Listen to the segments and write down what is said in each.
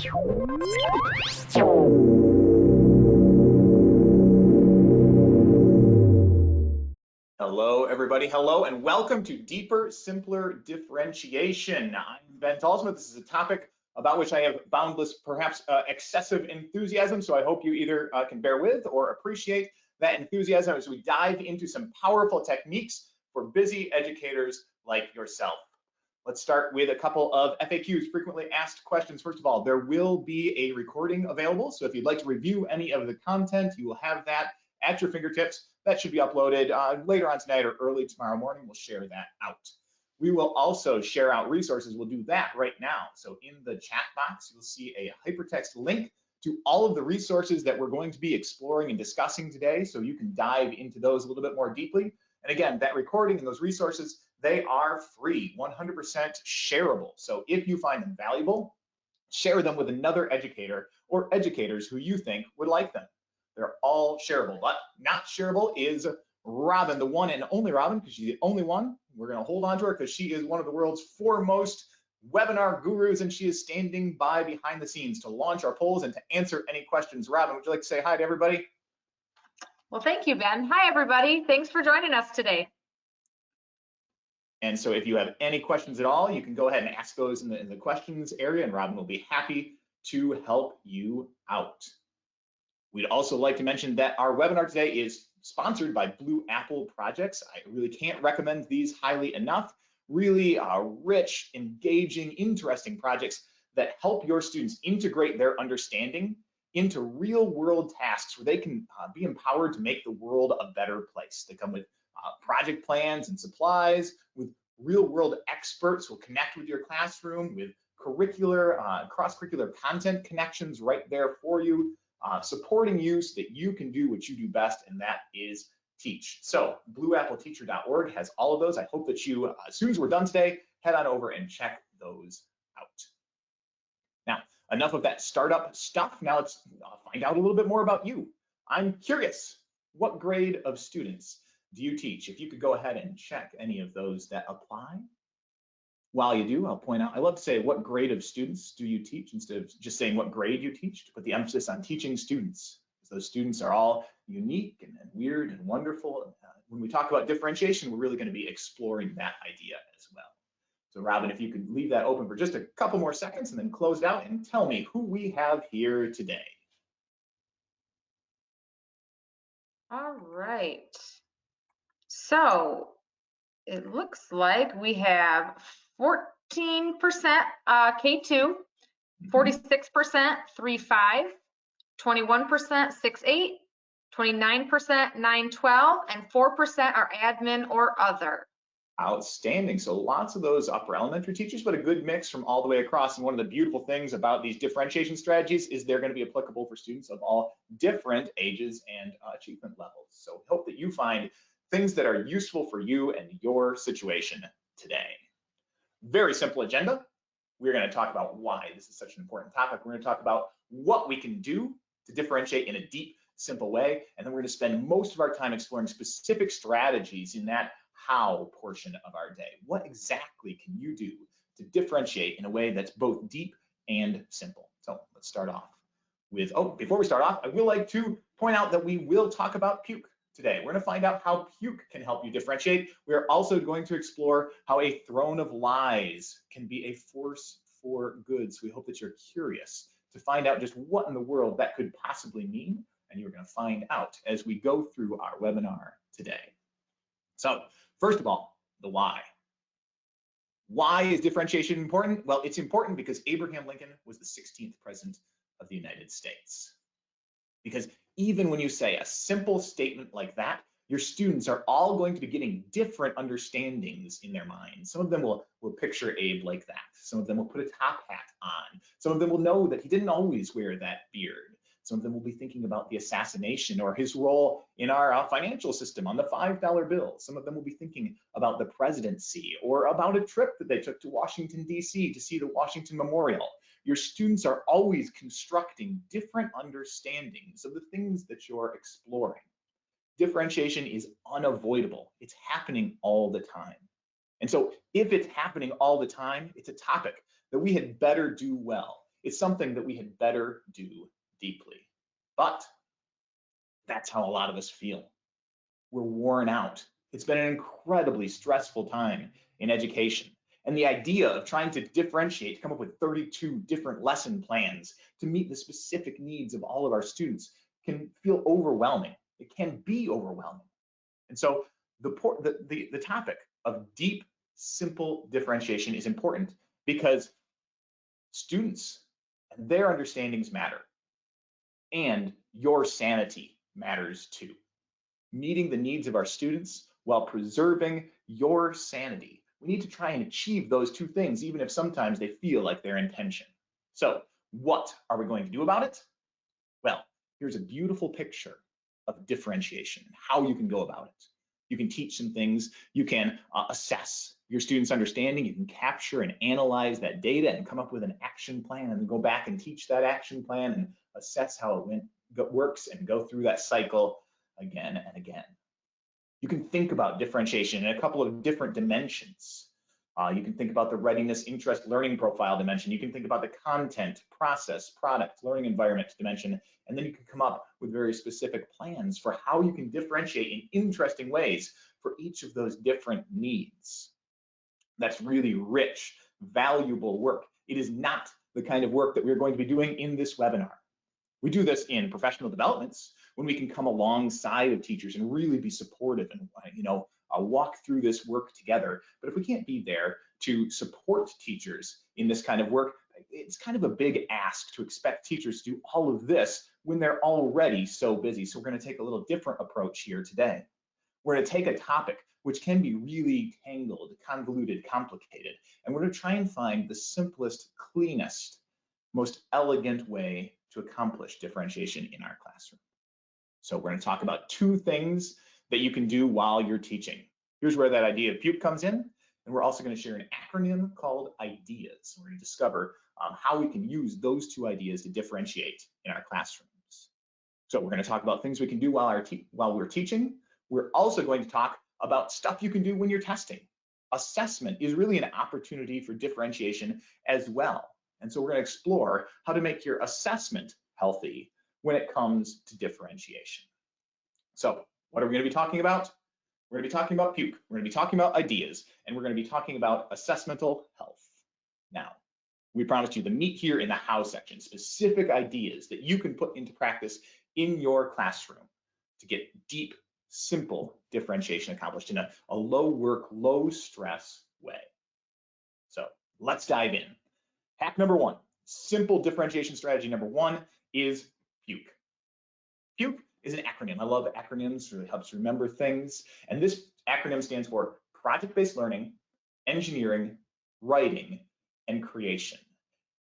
Hello, everybody. Hello, and welcome to Deeper, Simpler Differentiation. I'm Ben Talsma. This is a topic about which I have boundless, perhaps excessive enthusiasm, so I hope you either can bear with or appreciate that enthusiasm as we dive into some powerful techniques for busy educators like yourself. Let's start with a couple of FAQs, frequently asked questions. First of all, there will be a recording available, so if you'd like to review any of the content, you will have that at your fingertips. That should be uploaded later on tonight or early tomorrow morning. We'll share that out. We will also share out resources. We'll do that right now. So in the chat box, you'll see a hypertext link to all of the resources that we're going to be exploring and discussing today, so you can dive into those a little bit more deeply. And again, that recording and those resources, they are free, 100% shareable. So if you find them valuable, share them with another educator or educators who you think would like them. They're all shareable, but not shareable is Robin, the one and only Robin, because she's the only one. We're going to hold on to her because she is one of the world's foremost webinar gurus, and she is standing by behind the scenes to launch our polls and to answer any questions. Robin, would you like to say hi to everybody? Well, thank you, Ben. Hi, everybody. Thanks for joining us today. And so if you have any questions at all, you can go ahead and ask those in the questions area, and Robin will be happy to help you out. We'd also like to mention that our webinar today is sponsored by Blue Apple Projects. I really can't recommend these highly enough. Really rich, engaging, interesting projects that help your students integrate their understanding into real world tasks where they can be empowered to make the world a better place. They come with project plans and supplies, with real world experts who will connect with your classroom, with curricular, cross-curricular content connections right there for you, supporting you so that you can do what you do best, and that is teach. So blueappleteacher.org has all of those. I hope that you, as soon as we're done today, head on over and check those out. Now, enough of that startup stuff. Now let's find out a little bit more about you. I'm curious, what grade of students do you teach? If you could go ahead and check any of those that apply. While you do, I'll point out, I love to say, what grade of students do you teach instead of just saying what grade you teach, to put the emphasis on teaching students, because those students are all unique and weird and wonderful. When we talk about differentiation, we're really going to be exploring that idea as well. So Robin, if you could leave that open for just a couple more seconds and then close it out and tell me who we have here today. All right. So it looks like we have 14% K2, 46% 3.5, 21% 6.8, 29% 9.12, and 4% are admin or other. Outstanding. So lots of those upper elementary teachers, but a good mix from all the way across. And one of the beautiful things about these differentiation strategies is they're going to be applicable for students of all different ages and achievement levels. So we hope that you find things that are useful for you and your situation today. Very simple agenda. We're going to talk about why this is such an important topic. We're going to talk about what we can do to differentiate in a deep, simple way. And then we're going to spend most of our time exploring specific strategies in that how portion of our day. What exactly can you do to differentiate in a way that's both deep and simple? So let's start off with, before we start off, I would like to point out that we will talk about puke today. We're going to find out how puke can help you differentiate. We're also going to explore how a throne of lies can be a force for good. So we hope that you're curious to find out just what in the world that could possibly mean. And you're going to find out as we go through our webinar today. So first of all, the why. Why is differentiation important? Well, it's important because Abraham Lincoln was the 16th president of the United States. Because even when you say a simple statement like that, your students are all going to be getting different understandings in their minds. Some of them will picture Abe like that. Some of them will put a top hat on. Some of them will know that he didn't always wear that beard. Some of them will be thinking about the assassination or his role in our financial system on the $5 bill. Some of them will be thinking about the presidency or about a trip that they took to Washington, D.C. to see the Washington Memorial. Your students are always constructing different understandings of the things that you're exploring. Differentiation is unavoidable. It's happening all the time. And so if it's happening all the time, it's a topic that we had better do well. It's something that we had better do deeply. But that's how a lot of us feel. We're worn out. It's been an incredibly stressful time in education. And the idea of trying to differentiate, to come up with 32 different lesson plans to meet the specific needs of all of our students can feel overwhelming. It can be overwhelming. And so the topic of deep, simple differentiation is important because students and their understandings matter. And your sanity matters too. Meeting the needs of our students while preserving your sanity. We need to try and achieve those two things, even if sometimes they feel like they're in tension. So what are we going to do about it? Well, here's a beautiful picture of differentiation and how you can go about it. You can teach some things, you can assess your students' understanding, you can capture and analyze that data and come up with an action plan and go back and teach that action plan and assess how it works and go through that cycle again and again. You can think about differentiation in a couple of different dimensions. You can think about the readiness, interest, learning profile dimension. You can think about the content, process, product, learning environment dimension, and then you can come up with very specific plans for how you can differentiate in interesting ways for each of those different needs. That's really rich, valuable work. It is not the kind of work that we're going to be doing in this webinar. We do this in professional developments when we can come alongside of teachers and really be supportive and walk through this work together. But if we can't be there to support teachers in this kind of work, it's kind of a big ask to expect teachers to do all of this when they're already so busy. So we're going to take a little different approach here today. We're going to take a topic which can be really tangled, convoluted, complicated, and we're going to try and find the simplest, cleanest, most elegant way to accomplish differentiation in our classroom. So we're going to talk about two things that you can do while you're teaching. Here's where that idea of PUKE comes in, and we're also going to share an acronym called IDEAS. We're going to discover how we can use those two ideas to differentiate in our classrooms. So we're going to talk about things we can do while we're teaching. We're also going to talk about stuff you can do when you're testing. Assessment is really an opportunity for differentiation as well. And so we're going to explore how to make your assessment healthy when it comes to differentiation. So what are we going to be talking about? We're going to be talking about PUKE. We're going to be talking about ideas, and we're going to be talking about assessmental health. Now, we promised you the meat here in the how section, specific ideas that you can put into practice in your classroom to get deep, simple differentiation accomplished in a low work, low stress way. So let's dive in. Hack number one, simple differentiation strategy number one is PUKE. PUKE is an acronym. I love acronyms, it really helps remember things. And this acronym stands for project-based learning, engineering, writing, and creation.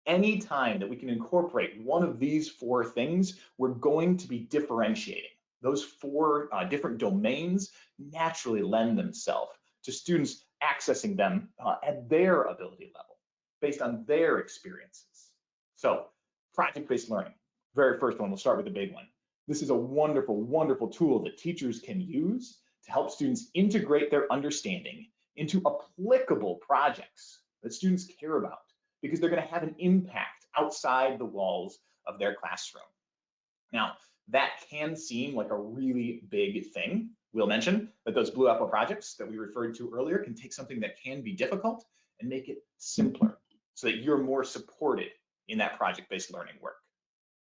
Anytime that we can incorporate one of these four things, we're going to be differentiating. Those four different domains naturally lend themselves to students accessing them at their ability level, based on their experiences. So project-based learning, very first one, we'll start with the big one. This is a wonderful, wonderful tool that teachers can use to help students integrate their understanding into applicable projects that students care about, because they're going to have an impact outside the walls of their classroom. Now, that can seem like a really big thing. We'll mention that those Blue Apple projects that we referred to earlier can take something that can be difficult and make it simpler so that you're more supported in that project-based learning work.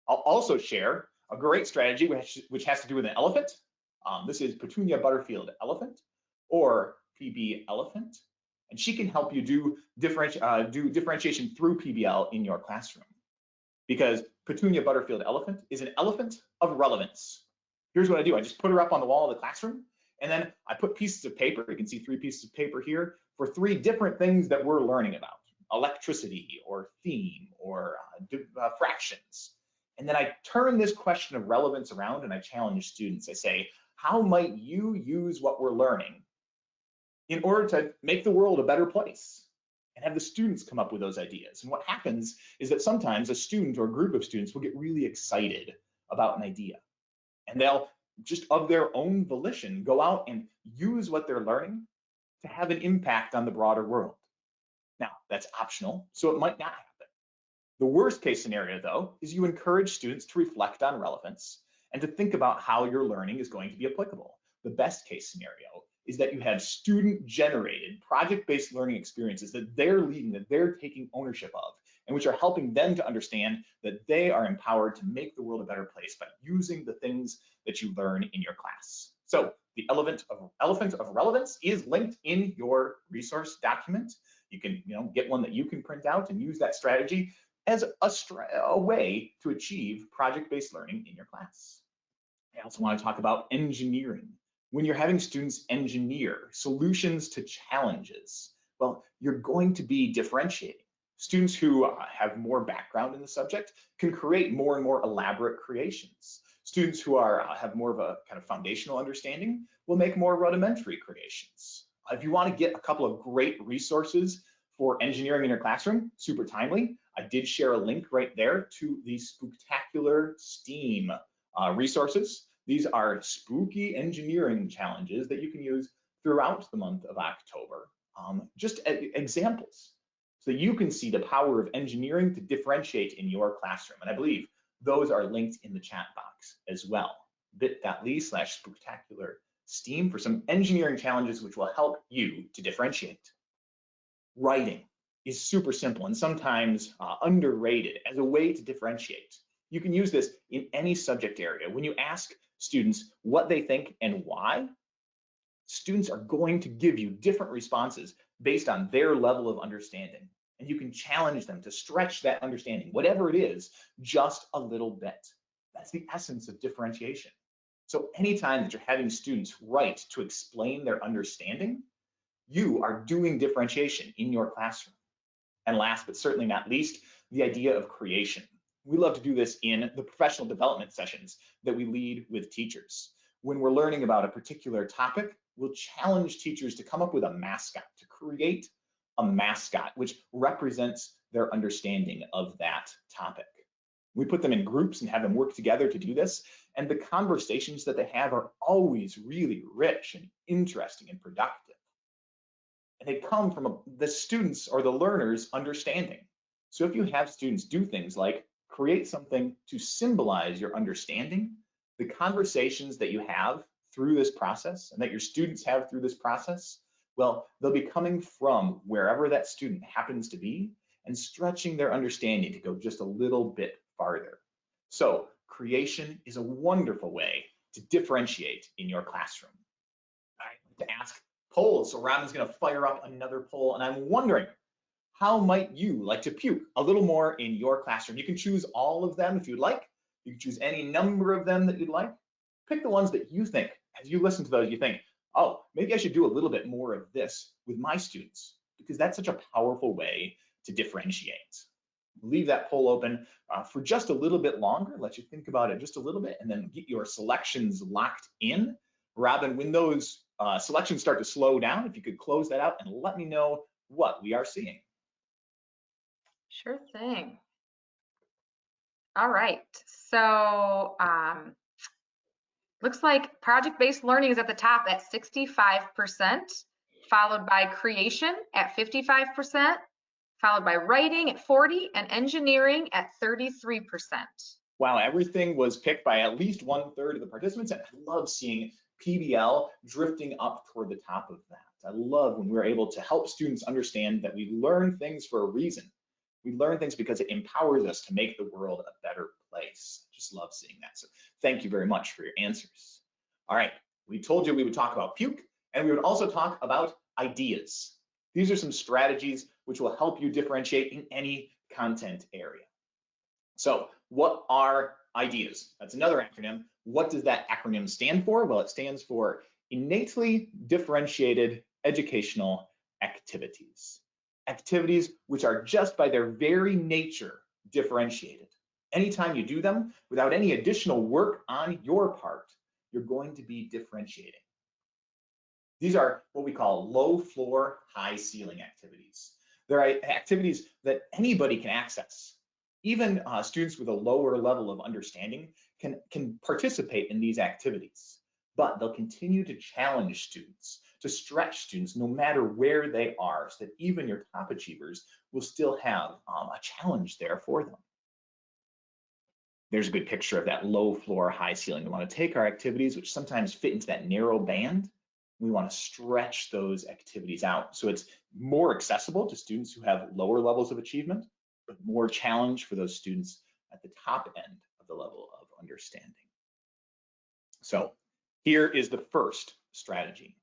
I'll also share a great strategy which has to do with an elephant. This is Petunia Butterfield Elephant, or PB Elephant, and she can help you do differentiation through PBL in your classroom. Because Petunia Butterfield Elephant is an elephant of relevance. Here's what I do. I just put her up on the wall of the classroom, and then I put pieces of paper. You can see 3 pieces of paper here for 3 different things that we're learning about: electricity, or theme, or fractions. And then I turn this question of relevance around and I challenge students. I say, how might you use what we're learning in order to make the world a better place? And have the students come up with those ideas. And what happens is that sometimes a student or a group of students will get really excited about an idea. And they'll just of their own volition go out and use what they're learning to have an impact on the broader world. Now, that's optional, so it might not happen. The worst case scenario, though, is you encourage students to reflect on relevance and to think about how your learning is going to be applicable. The best case scenario is that you have student-generated, project-based learning experiences that they're leading, that they're taking ownership of, and which are helping them to understand that they are empowered to make the world a better place by using the things that you learn in your class. So the elephant of relevance is linked in your resource document. You can get one that you can print out and use that strategy as a way to achieve project-based learning in your class. I also want to talk about engineering. When you're having students engineer solutions to challenges, well, you're going to be differentiating. Students who have more background in the subject can create more and more elaborate creations. Students who have more of a kind of foundational understanding will make more rudimentary creations. If you want to get a couple of great resources for engineering in your classroom, super timely, I did share a link right there to the Spooktacular STEAM resources. These are spooky engineering challenges that you can use throughout the month of October, just examples, so that you can see the power of engineering to differentiate in your classroom. And I believe those are linked in the chat box as well, bit.ly/spooktacular STEAM for some engineering challenges which will help you to differentiate. Writing is super simple and sometimes underrated as a way to differentiate. You can use this in any subject area. When you ask students what they think and why, students are going to give you different responses based on their level of understanding. And you can challenge them to stretch that understanding, whatever it is, just a little bit. That's the essence of differentiation. So anytime that you're having students write to explain their understanding, you are doing differentiation in your classroom. And last but certainly not least, the idea of creation. We love to do this in the professional development sessions that we lead with teachers. When we're learning about a particular topic, we'll challenge teachers to come up with a mascot, to create a mascot which represents their understanding of that topic. We put them in groups and have them work together to do this, and the conversations that they have are always really rich and interesting and productive. And they come from the students or the learners' understanding. So if you have students do things like create something to symbolize your understanding, the conversations that you have through this process and that your students have through this process, well, they'll be coming from wherever that student happens to be and stretching their understanding to go just a little bit farther. So creation is a wonderful way to differentiate in your classroom. I'd like to ask polls. So Robin's going to fire up another poll, and I'm wondering, how might you like to puke a little more in your classroom? You can choose all of them if you'd like. You can choose any number of them that you'd like. Pick the ones that you think, as you listen to those, you think, oh, maybe I should do a little bit more of this with my students, because that's such a powerful way to differentiate. Leave that poll open for just a little bit longer, let you think about it just a little bit, and then get your selections locked in. Robin, when those selections start to slow down, if you could close that out and let me know what we are seeing. Sure thing. All right, so looks like project-based learning is at the top at 65%, followed by creation at 55%, followed by writing at 40%, and engineering at 33%. Wow, everything was picked by at least 1/3 of the participants, and I love seeing PBL drifting up toward the top of that. I love when we're able to help students understand that we learn things for a reason. We learn things because it empowers us to make the world a better place. Just love seeing that. So thank you very much for your answers. All right, we told you we would talk about puke, and we would also talk about ideas. These are some strategies which will help you differentiate in any content area. So what are ideas? That's another acronym. What does that acronym stand for? Well, it stands for innately differentiated educational activities. Activities which are just by their very nature differentiated. Anytime you do them without any additional work on your part, you're going to be differentiating. These are what we call low floor, high ceiling activities. They're activities that anybody can access. Even students with a lower level of understanding can participate in these activities, but they'll continue to challenge students to stretch students no matter where they are, so that even your top achievers will still have a challenge there for them. There's a good picture of that low floor, high ceiling. We want to take our activities, which sometimes fit into that narrow band. We want to stretch those activities out so it's more accessible to students who have lower levels of achievement, but more challenge for those students at the top end of the level of understanding. So here is the first strategy.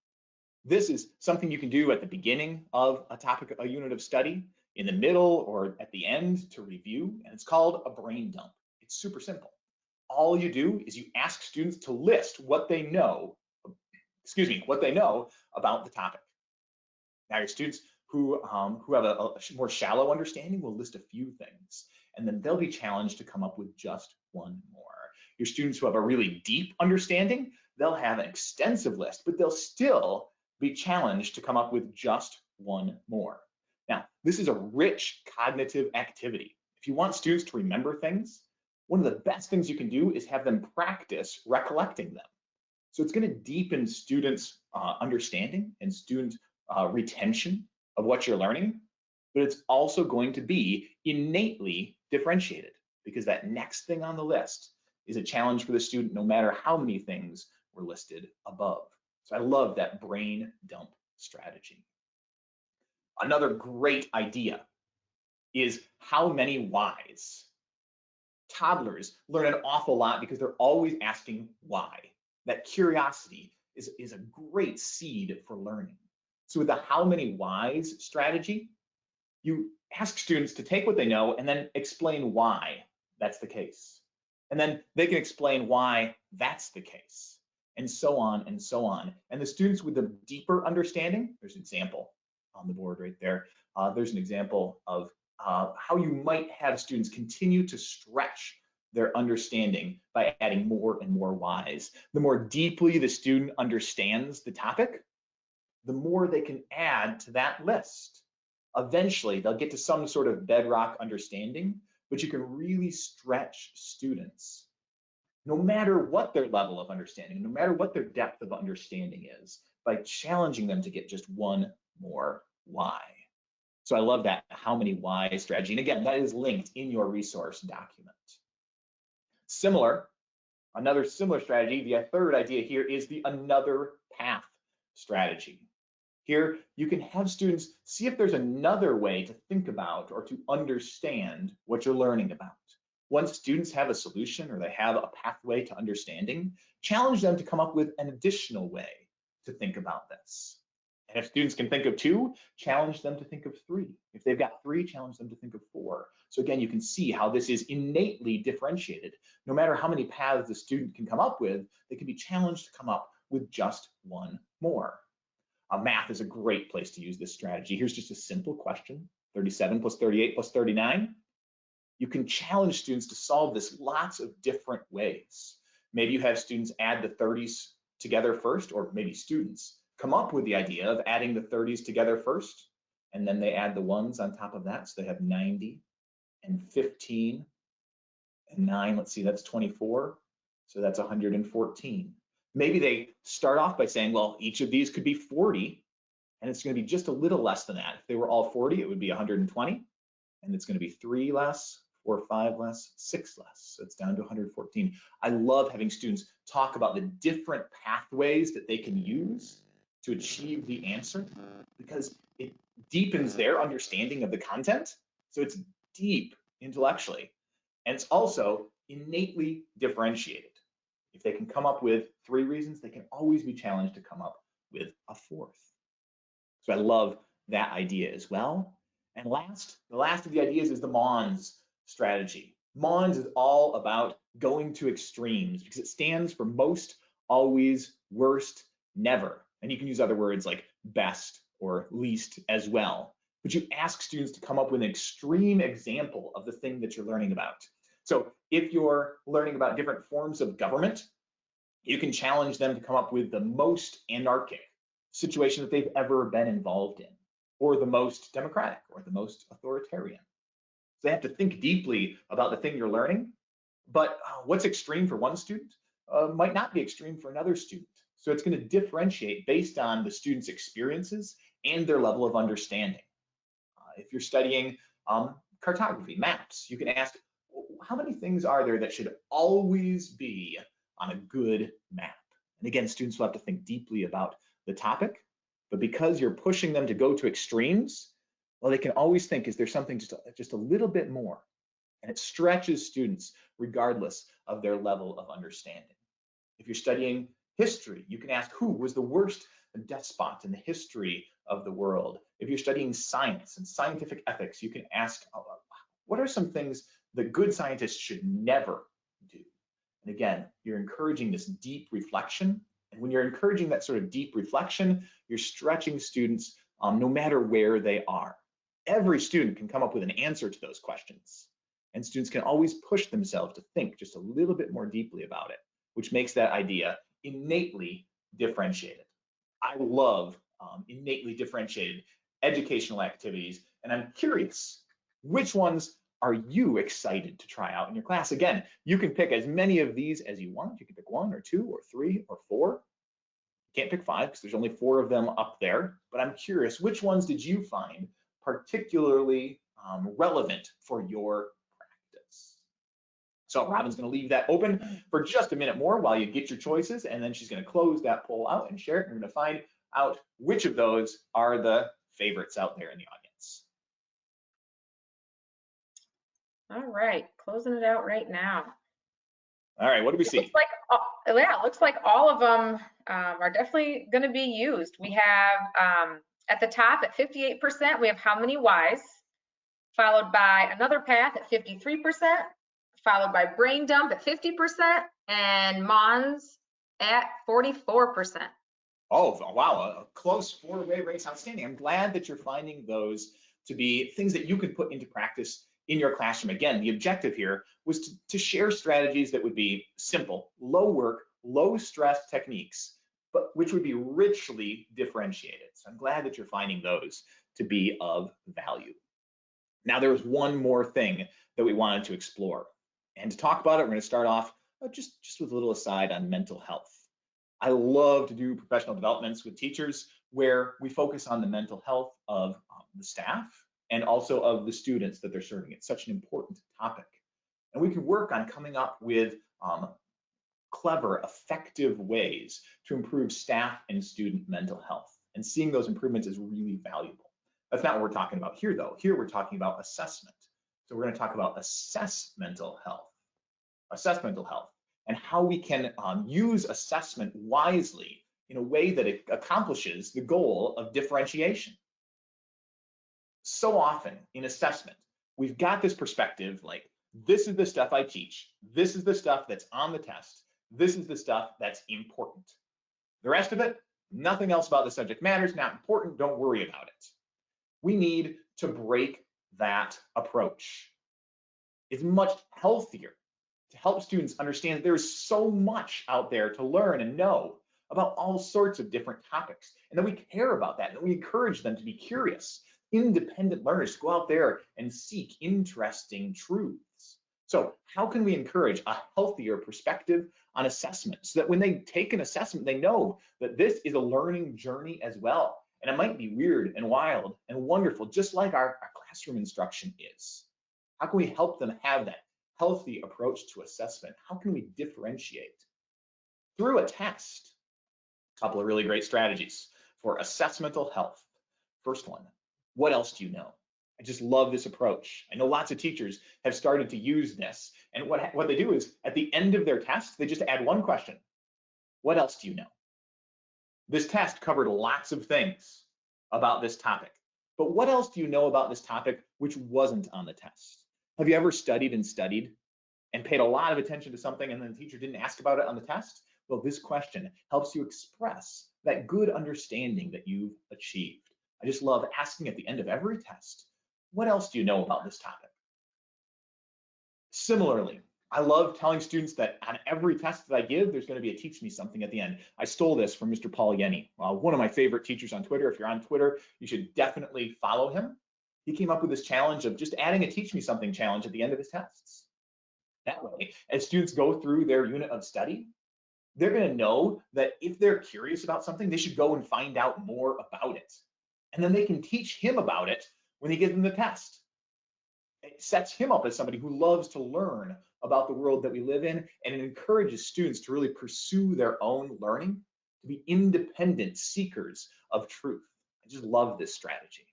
This is something you can do at the beginning of a topic, a unit of study, in the middle, or at the end to review, and it's called a brain dump. It's super simple. All you do is you ask students to list what they know, what they know about the topic. Now, your students who have a more shallow understanding will list a few things, and then they'll be challenged to come up with just one more. Your students who have a really deep understanding, they'll have an extensive list, but they'll still be challenged to come up with just one more. Now, this is a rich cognitive activity. If you want students to remember things, one of the best things you can do is have them practice recollecting them. So it's going to deepen students' understanding and student retention of what you're learning, but it's also going to be innately differentiated, because that next thing on the list is a challenge for the student no matter how many things were listed above. So I love that brain dump strategy. Another great idea is how many whys. Toddlers learn an awful lot because they're always asking why. That curiosity is a great seed for learning. So with the how many whys strategy, you ask students to take what they know and then explain why that's the case. And then they can explain why that's the case, and so on and so on. And the students with the deeper understanding, there's an example on the board right there. There's an example of how you might have students continue to stretch their understanding by adding more and more whys. The more deeply the student understands the topic, the more they can add to that list. Eventually, they'll get to some sort of bedrock understanding, but you can really stretch students, no matter what their level of understanding, no matter what their depth of understanding is, by challenging them to get just one more why. So I love that how many why strategy. And again, that is linked in your resource document. Another similar strategy, the third idea here is the another path strategy. Here, you can have students see if there's another way to think about or to understand what you're learning about. Once students have a solution or they have a pathway to understanding, challenge them to come up with an additional way to think about this. And if students can think of 2, challenge them to think of 3. If they've got 3, challenge them to think of 4. So again, you can see how this is innately differentiated. No matter how many paths the student can come up with, they can be challenged to come up with just one more. Math is a great place to use this strategy. Here's just a simple question: 37 plus 38 plus 39. You can challenge students to solve this lots of different ways. Maybe you have students add the 30s together first, or maybe students come up with the idea of adding the 30s together first, and then they add the 1s on top of that. So they have 90 and 15 and 9. Let's see, that's 24. So that's 114. Maybe they start off by saying, well, each of these could be 40, and it's going to be just a little less than that. If they were all 40, it would be 120, and it's going to be 3 less, 4, 5 less, 6 less. So it's down to 114. I love having students talk about the different pathways that they can use to achieve the answer, because it deepens their understanding of the content. So it's deep intellectually, and it's also innately differentiated. If they can come up with 3 reasons, they can always be challenged to come up with a 4th. So I love that idea as well. And the last of the ideas is the MONS strategy. MONS is all about going to extremes, because it stands for most, always, worst, never. And you can use other words like best or least as well. But you ask students to come up with an extreme example of the thing that you're learning about. So if you're learning about different forms of government, you can challenge them to come up with the most anarchic situation that they've ever been involved in, or the most democratic, or the most authoritarian. So they have to think deeply about the thing you're learning, but what's extreme for one student might not be extreme for another student. So it's going to differentiate based on the student's experiences and their level of understanding. If you're studying cartography, maps, you can ask, how many things are there that should always be on a good map? And again, students will have to think deeply about the topic, but because you're pushing them to go to extremes, well, they can always think, is there something just a little bit more? And it stretches students regardless of their level of understanding. If you're studying history, you can ask, who was the worst despot in the history of the world? If you're studying science and scientific ethics, you can ask, what are some things that good scientists should never do? And again, you're encouraging this deep reflection. And when you're encouraging that sort of deep reflection, you're stretching students no matter where they are. Every student can come up with an answer to those questions. And students can always push themselves to think just a little bit more deeply about it, which makes that idea innately differentiated. I love innately differentiated educational activities, and I'm curious, which ones are you excited to try out in your class? Again, you can pick as many of these as you want. You can pick 1 or 2 or 3 or 4. You can't pick 5 because there's only 4 of them up there, but I'm curious, which ones did you find particularly relevant for your practice? So Robin's going to leave that open for just a minute more while you get your choices, and then she's going to close that poll out and share it. And we're going to find out which of those are the favorites out there in the audience. All right, closing it out right now. All right, what do we see? Looks like all of them are definitely going to be used. We have at the top at 58%, we have how many whys, followed by another path at 53%, followed by brain dump at 50%, and Mons at 44%. Oh, wow, a close 4-way race, outstanding. I'm glad that you're finding those to be things that you can put into practice in your classroom. Again, the objective here was to share strategies that would be simple, low work, low stress techniques, but which would be richly differentiated. So I'm glad that you're finding those to be of value. Now, there was one more thing that we wanted to explore. And to talk about it, we're going to start off just with a little aside on mental health. I love to do professional developments with teachers where we focus on the mental health of the staff and also of the students that they're serving. It's such an important topic. And we can work on coming up with clever, effective ways to improve staff and student mental health. And seeing those improvements is really valuable. That's not what we're talking about here, though. Here we're talking about assessment. So we're going to talk about assess mental health, and how we can use assessment wisely in a way that it accomplishes the goal of differentiation. So often in assessment, we've got this perspective like, this is the stuff I teach, this is the stuff that's on the test, this is the stuff that's important. The rest of it, nothing else about the subject matters, not important, don't worry about it. We need to break that approach. It's much healthier to help students understand that there's so much out there to learn and know about all sorts of different topics, and that we care about that, and we encourage them to be curious, independent learners to go out there and seek interesting truths. So how can we encourage a healthier perspective on assessment so that when they take an assessment, they know that this is a learning journey as well, and it might be weird and wild and wonderful, just like our classroom instruction is. How can we help them have that healthy approach to assessment? How can we differentiate? Through a test. A couple of really great strategies for assessmental health. First one, what else do you know? I just love this approach. I know lots of teachers have started to use this, and what they do is at the end of their test, they just add one question. What else do you know? This test covered lots of things about this topic, but what else do you know about this topic which wasn't on the test? Have you ever studied and paid a lot of attention to something and then the teacher didn't ask about it on the test? Well, this question helps you express that good understanding that you've achieved. I just love asking at the end of every test, what else do you know about this topic? Similarly, I love telling students that on every test that I give, there's going to be a teach me something at the end. I stole this from Mr. Paul Yenny, one of my favorite teachers on Twitter. If you're on Twitter, you should definitely follow him. He came up with this challenge of just adding a teach me something challenge at the end of his tests. That way, as students go through their unit of study, They're going to know that if they're curious about something, they should go and find out more about it. And then they can teach him about it when he gives them the test. It sets him up as somebody who loves to learn about the world that we live in, and it encourages students to really pursue their own learning, to be independent seekers of truth. I just love this strategy.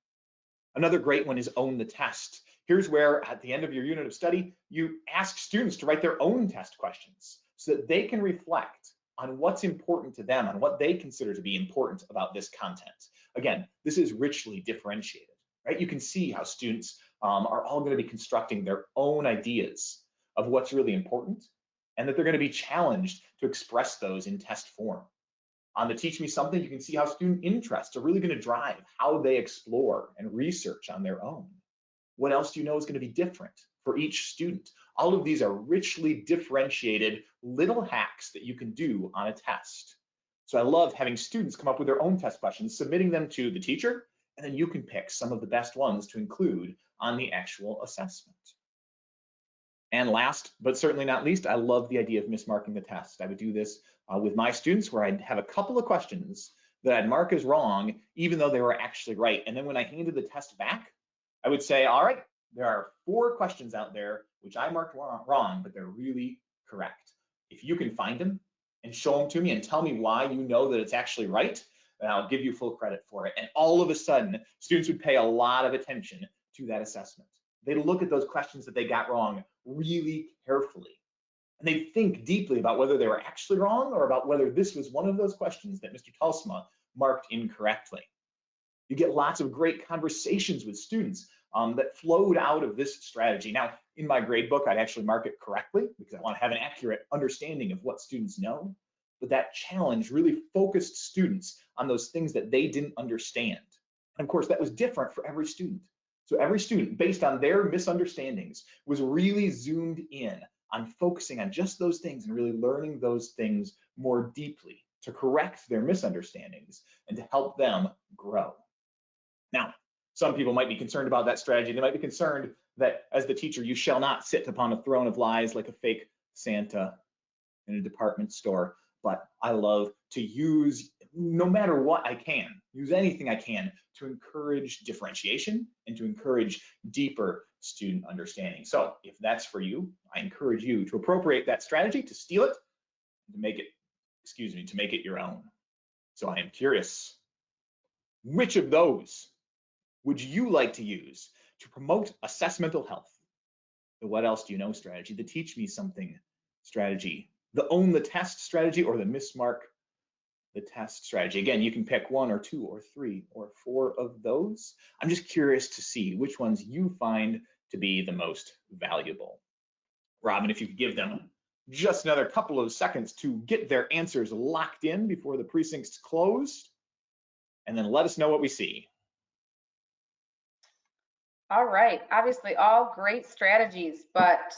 Another great one is own the test. Here's where at the end of your unit of study, you ask students to write their own test questions so that they can reflect on what's important to them, on what they consider to be important about this content. Again, this is richly differentiated, right? You can see how students are all going to be constructing their own ideas of what's really important, and that they're going to be challenged to express those in test form. On the Teach Me Something, you can see how student interests are really going to drive how they explore and research on their own. What else do you know is going to be different for each student? All of these are richly differentiated little hacks that you can do on a test. So I love having students come up with their own test questions, submitting them to the teacher, and then you can pick some of the best ones to include on the actual assessment. And last, but certainly not least, I love the idea of mismarking the test. I would do this with my students where I'd have a couple of questions that I'd mark as wrong, even though they were actually right. And then when I handed the test back, I would say, all right, there are 4 questions out there which I marked wrong, but they're really correct. If you can find them and show them to me and tell me why you know that it's actually right, then I'll give you full credit for it. And all of a sudden, students would pay a lot of attention to that assessment. They'd look at those questions that they got wrong really carefully. And they'd think deeply about whether they were actually wrong or about whether this was one of those questions that Mr. Talsma marked incorrectly. You get lots of great conversations with students that flowed out of this strategy. Now, in my grade book, I'd actually mark it correctly because I want to have an accurate understanding of what students know. But that challenge really focused students on those things that they didn't understand. And of course, that was different for every student. So every student, based on their misunderstandings, was really zoomed in on focusing on just those things and really learning those things more deeply to correct their misunderstandings and to help them grow. Now, some people might be concerned about that strategy. They might be concerned that as the teacher, you shall not sit upon a throne of lies like a fake Santa in a department store. But I love to use, no matter what I can, use anything I can to encourage differentiation and to encourage deeper student understanding. So if that's for you, I encourage you to appropriate that strategy, to steal it, to make it your own. So I am curious, which of those would you like to use to promote assessmental health? The what else do you know strategy, the teach me something strategy, the own the test strategy, or the mismark the test strategy? Again, you can pick 1 or 2 or 3 or 4 of those. I'm just curious to see which ones you find to be the most valuable. Robin, if you could give them just another couple of seconds to get their answers locked in before the precincts closed, and then let us know what we see. All right, obviously all great strategies, but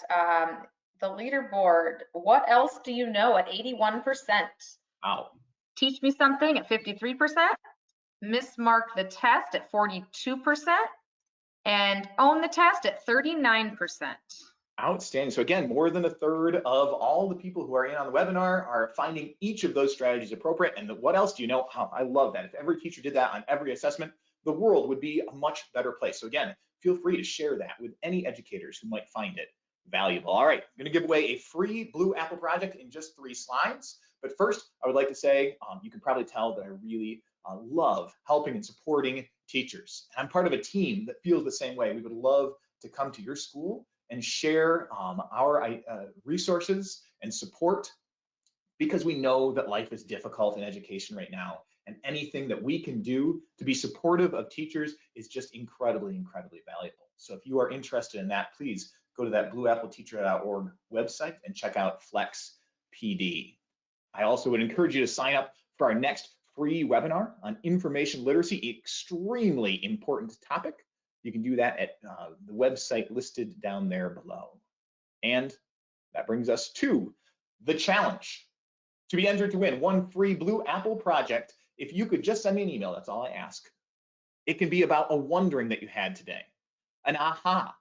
the leaderboard, what else do you know at 81%? Wow. Teach me something at 53%, mismark the test at 42%, and own the test at 39%. Outstanding. So again, more than a third of all the people who are in on the webinar are finding each of those strategies appropriate. And what else do you know? Oh, I love that. If every teacher did that on every assessment, the world would be a much better place. So again, feel free to share that with any educators who might find it valuable. All right, I'm going to give away a free Blue Apple project in just 3 slides. But first, I would like to say, you can probably tell that I really love helping and supporting teachers. And I'm part of a team that feels the same way. We would love to come to your school and share our resources and support, because we know that life is difficult in education right now. And anything that we can do to be supportive of teachers is just incredibly, incredibly valuable. So if you are interested in that, please go to that blueappleteacher.org website and check out Flex PD. I also would encourage you to sign up for our next free webinar on information literacy, extremely important topic. You can do that at the website listed down there below. And that brings us to the challenge. To be entered to win 1 free Blue Apple project, if you could just send me an email, that's all I ask. It can be about a wondering that you had today, an aha,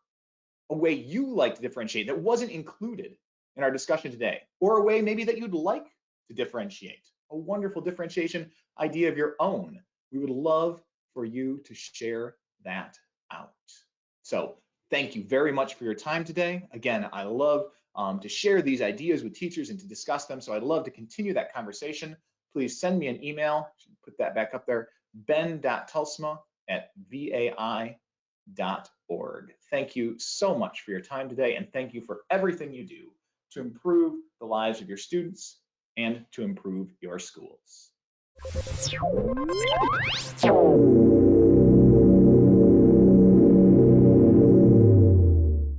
a way you like to differentiate that wasn't included in our discussion today, or a way maybe that you'd like to differentiate, a wonderful differentiation idea of your own. We would love for you to share that out. So thank you very much for your time today. Again, I love to share these ideas with teachers and to discuss them. So I'd love to continue that conversation. Please send me an email. Put that back up there, ben.telsma@vai.org. Thank you so much for your time today, and thank you for everything you do to improve the lives of your students and to improve your schools.